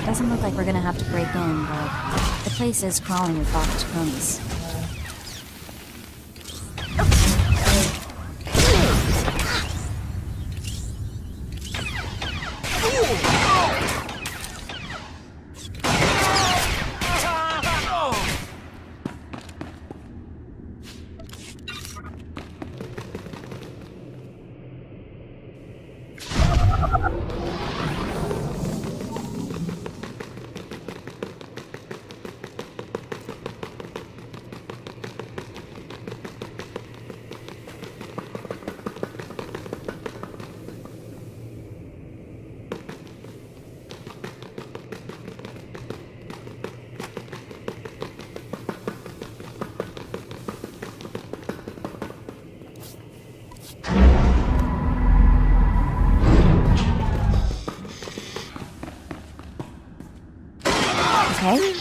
Doesn't look like we're gonna have to break in, but the place is crawling with botched cronies. Okay.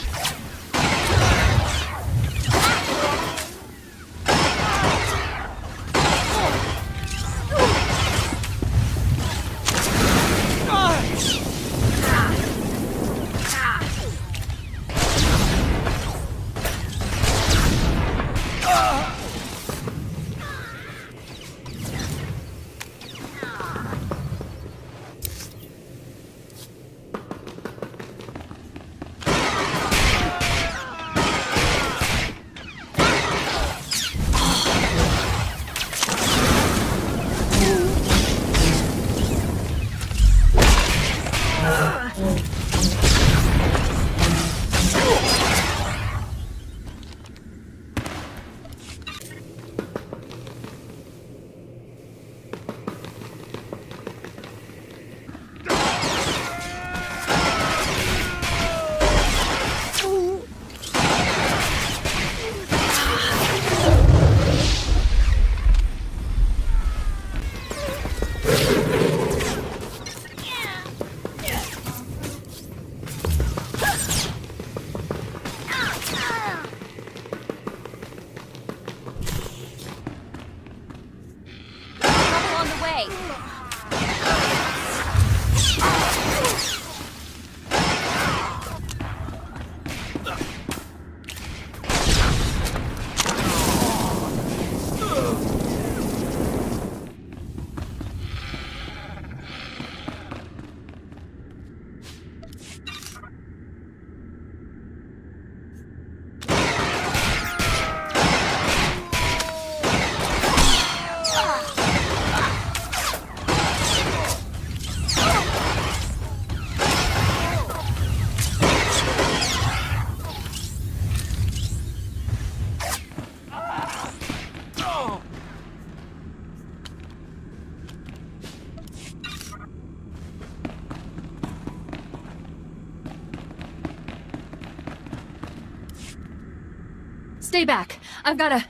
Stay back. I've gotta...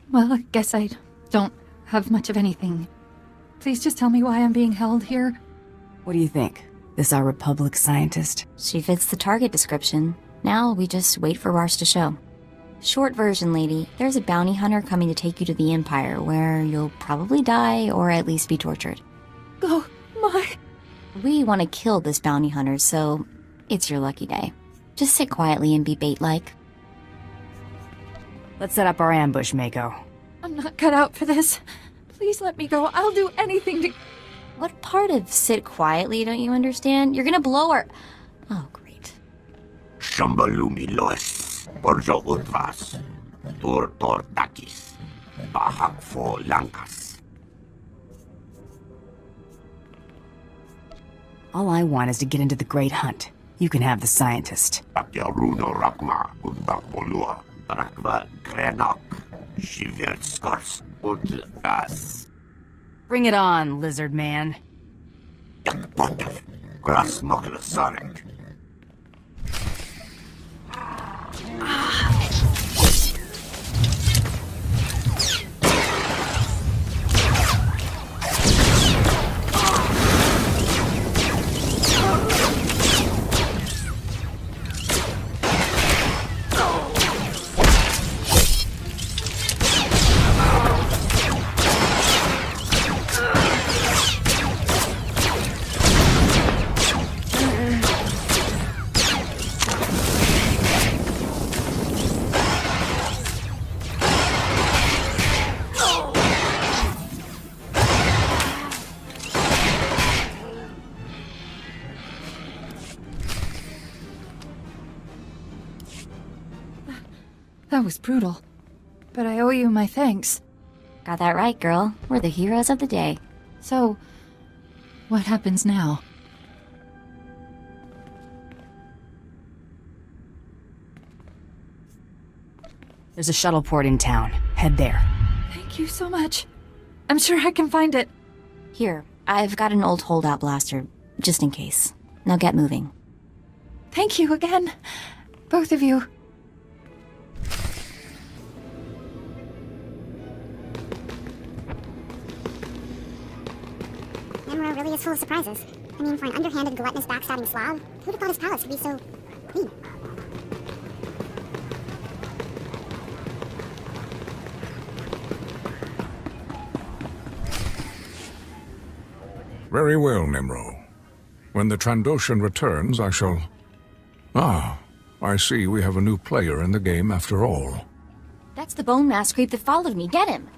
Well, I guess I don't have much of anything. Please just tell me why I'm being held here. What do you think? This our Republic scientist? She fits the target description. Now we just wait for Rars to show. Short version, lady. There's a bounty hunter coming to take you to the Empire, where you'll probably die or at least be tortured. Oh, my... We want to kill this bounty hunter, so it's your lucky day. Just sit quietly and be bait-like. Let's set up our ambush, Mako. I'm not cut out for this. Please let me go. I'll do anything to... What part of sit quietly don't you understand? You're gonna blow her... Oh, great. Shambalumi loes, porjo utvas, tur tortakis, bahak fo lankas. All I want is to get into the Great Hunt. You can have the scientist. Akyaruno rakma, udbak bolua, brakva grenok, shiverskars udgas. Bring it on, lizard man. Yak potev, gras moklasarek. That was brutal. But I owe you my thanks. Got that right, girl. We're the heroes of the day. So, what happens now? There's a shuttle port in town. Head there. Thank you so much. I'm sure I can find it. Here, I've got an old holdout blaster, just in case. Now get moving. Thank you again. Both of you. Nemro really is full of surprises. I mean, for an underhanded, gluttonous, backstabbing slob, who'd have thought his palace would be so clean? Very well, Nimro. When the Trandoshan returns, I shall... Ah, I see we have a new player in the game after all. That's the bone mass creep that followed me. Get him!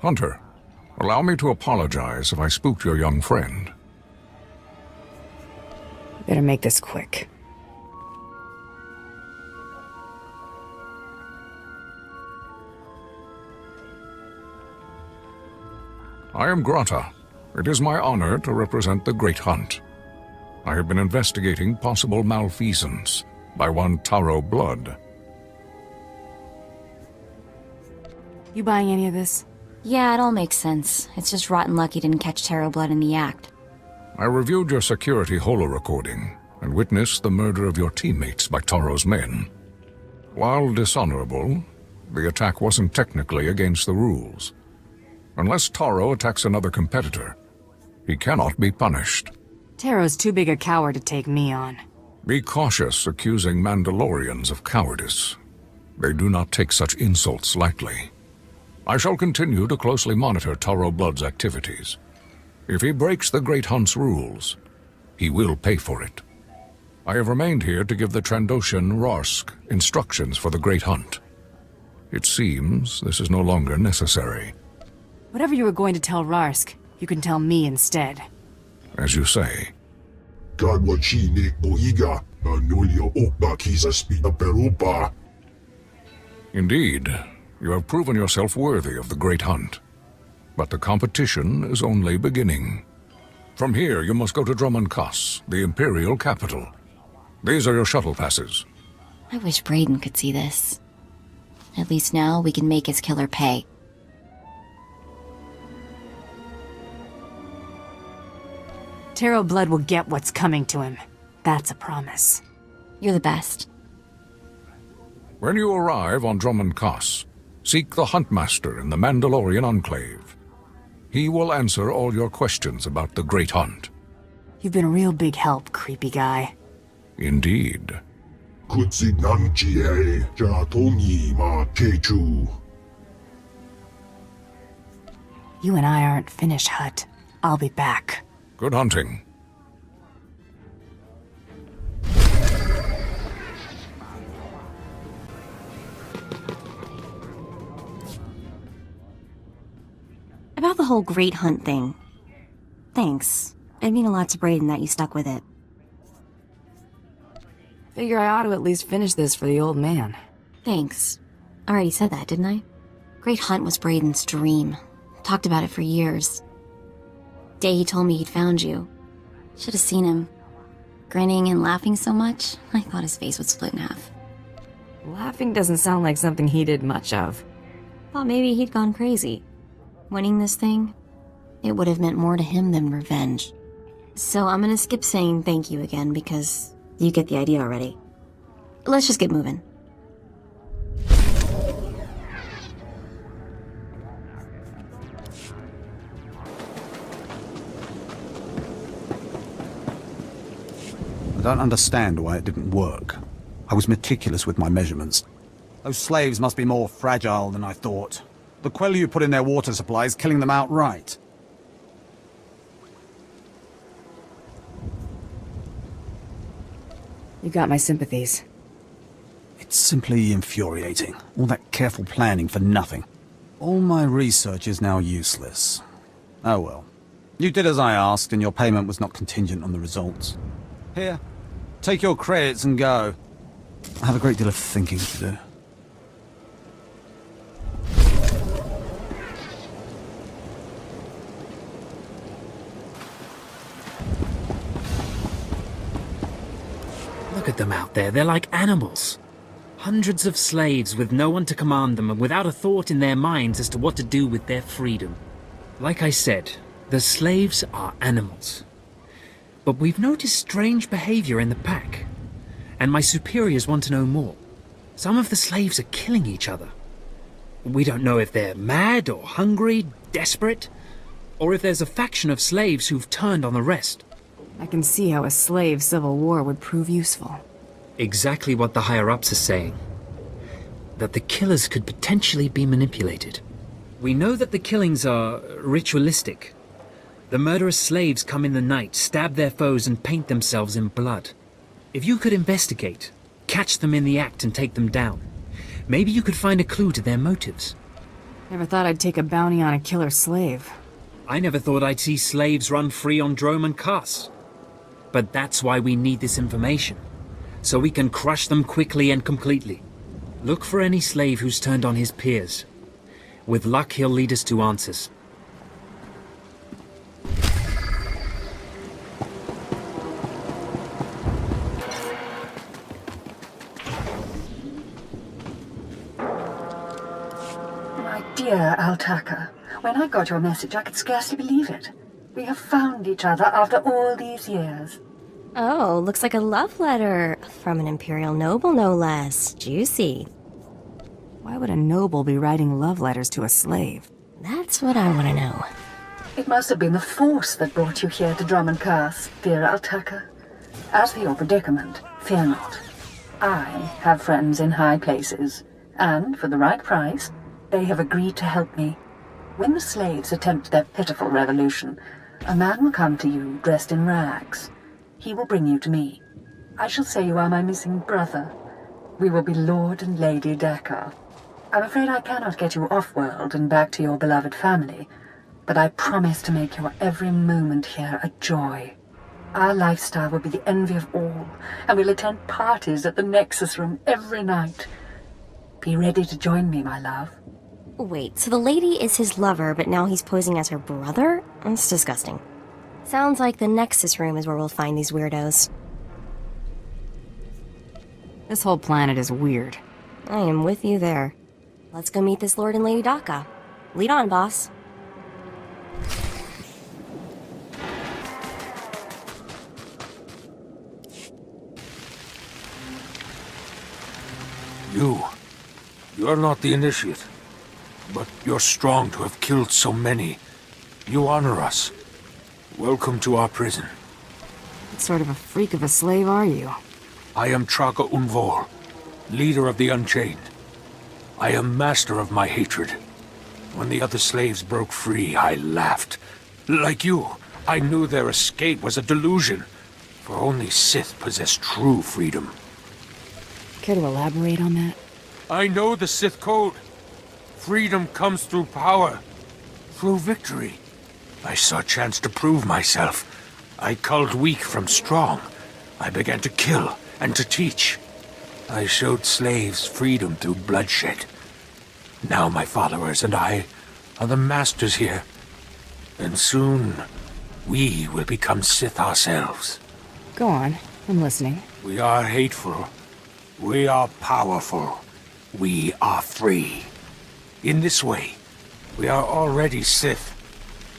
Hunter, allow me to apologize if I spooked your young friend. Better make this quick. I am Grata. It is my honor to represent the Great Hunt. I have been investigating possible malfeasance by one Taro Blood. You buying any of this? Yeah, it all makes sense. It's just rotten luck he didn't catch Tarot Blood in the act. I reviewed your security holo recording and witnessed the murder of your teammates by Taro's men. While dishonorable, the attack wasn't technically against the rules. Unless Taro attacks another competitor, he cannot be punished. Taro's too big a coward to take me on. Be cautious accusing Mandalorians of cowardice. They do not take such insults lightly. I shall continue to closely monitor Taro Blood's activities. If he breaks the Great Hunt's rules, he will pay for it. I have remained here to give the Trandoshan Rarsk instructions for the Great Hunt. It seems this is no longer necessary. Whatever you were going to tell Rarsk, you can tell me instead. As you say. Indeed, you have proven yourself worthy of the Great Hunt. But the competition is only beginning. From here, you must go to Dromund Kaas, the Imperial capital. These are your shuttle passes. I wish Brayden could see this. At least now we can make his killer pay. Taro Blood will get what's coming to him. That's a promise. You're the best. When you arrive on Dromund Kaas, seek the Huntmaster in the Mandalorian Enclave. He will answer all your questions about the Great Hunt. You've been a real big help, creepy guy. Indeed. You and I aren't finished, Hut. I'll be back. Good hunting. About the whole Great Hunt thing. Thanks. It'd mean a lot to Brayden that you stuck with it. Figure I ought to at least finish this for the old man. Thanks. I already said that, didn't I? Great Hunt was Brayden's dream. Talked about it for years. Day he told me he'd found you. Should have seen him. Grinning and laughing so much, I thought his face would split in half. Laughing doesn't sound like something he did much of. Thought maybe he'd gone crazy. Winning this thing, it would have meant more to him than revenge. So I'm gonna skip saying thank you again because you get the idea already. Let's just get moving. I don't understand why it didn't work. I was meticulous with my measurements. Those slaves must be more fragile than I thought. The Quellu put in their water supply is killing them outright. You got my sympathies. It's simply infuriating. All that careful planning for nothing. All my research is now useless. Oh well. You did as I asked, and your payment was not contingent on the results. Here, take your credits and go. I have a great deal of thinking to do. Look at them out there, they're like animals. Hundreds of slaves with no one to command them and without a thought in their minds as to what to do with their freedom. Like I said, the slaves are animals. But we've noticed strange behavior in the pack, and my superiors want to know more. Some of the slaves are killing each other. We don't know if they're mad or hungry, desperate, or if there's a faction of slaves who've turned on the rest. I can see how a slave civil war would prove useful. Exactly what the higher-ups are saying. That the killers could potentially be manipulated. We know that the killings are ritualistic. The murderous slaves come in the night, stab their foes and paint themselves in blood. If you could investigate, catch them in the act and take them down, maybe you could find a clue to their motives. Never thought I'd take a bounty on a killer slave. I never thought I'd see slaves run free on Dromund Kaas. But that's why we need this information, so we can crush them quickly and completely. Look for any slave who's turned on his peers. With luck, he'll lead us to answers. My dear Altaka, when I got your message, I could scarcely believe it. We have found each other after all these years. Oh, looks like a love letter. From an Imperial noble, no less. Juicy. Why would a noble be writing love letters to a slave? That's what I want to know. It must have been the Force that brought you here to Dromund Kaas, dear Altaka. As for your predicament, fear not. I have friends in high places, and for the right price, they have agreed to help me. When the slaves attempt their pitiful revolution, a man will come to you dressed in rags. He will bring you to me. I shall say you are my missing brother. We will be Lord and Lady Dakar. I'm afraid I cannot get you off-world and back to your beloved family, but I promise to make your every moment here a joy. Our lifestyle will be the envy of all, and we'll attend parties at the Nexus Room every night. Be ready to join me, my love. Wait, so the lady is his lover, but now he's posing as her brother? That's disgusting. Sounds like the Nexus Room is where we'll find these weirdos. This whole planet is weird. I am with you there. Let's go meet this Lord and Lady Daka. Lead on, boss. You're not the initiate, but you're strong to have killed so many. You honor us. Welcome to our prison. What sort of a freak of a slave are you? I am Traga Unvor, leader of the Unchained. I am master of my hatred. When the other slaves broke free, I laughed. Like you, I knew their escape was a delusion, for only Sith possess true freedom. Care to elaborate on that? I know the Sith code. Freedom comes through power, through victory. I saw a chance to prove myself. I culled weak from strong. I began to kill and to teach. I showed slaves freedom through bloodshed. Now my followers and I are the masters here. And soon, we will become Sith ourselves. Go on, I'm listening. We are hateful. We are powerful. We are free. In this way, we are already Sith.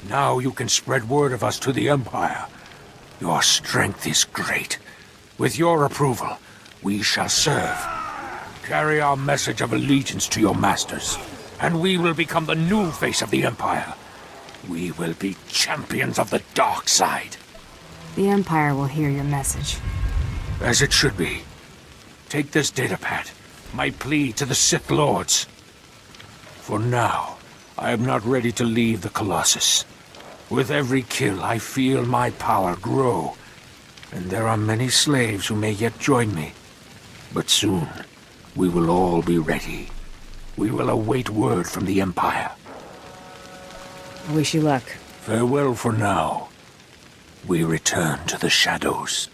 Now you can spread word of us to the Empire. Your strength is great. With your approval, we shall serve. Carry our message of allegiance to your masters, and we will become the new face of the Empire. We will be champions of the dark side. The Empire will hear your message. As it should be. Take this datapad, my plea to the Sith Lords. For now, I am not ready to leave the Colossus. With every kill, I feel my power grow, and there are many slaves who may yet join me. But soon, we will all be ready. We will await word from the Empire. I wish you luck. Farewell for now. We return to the shadows.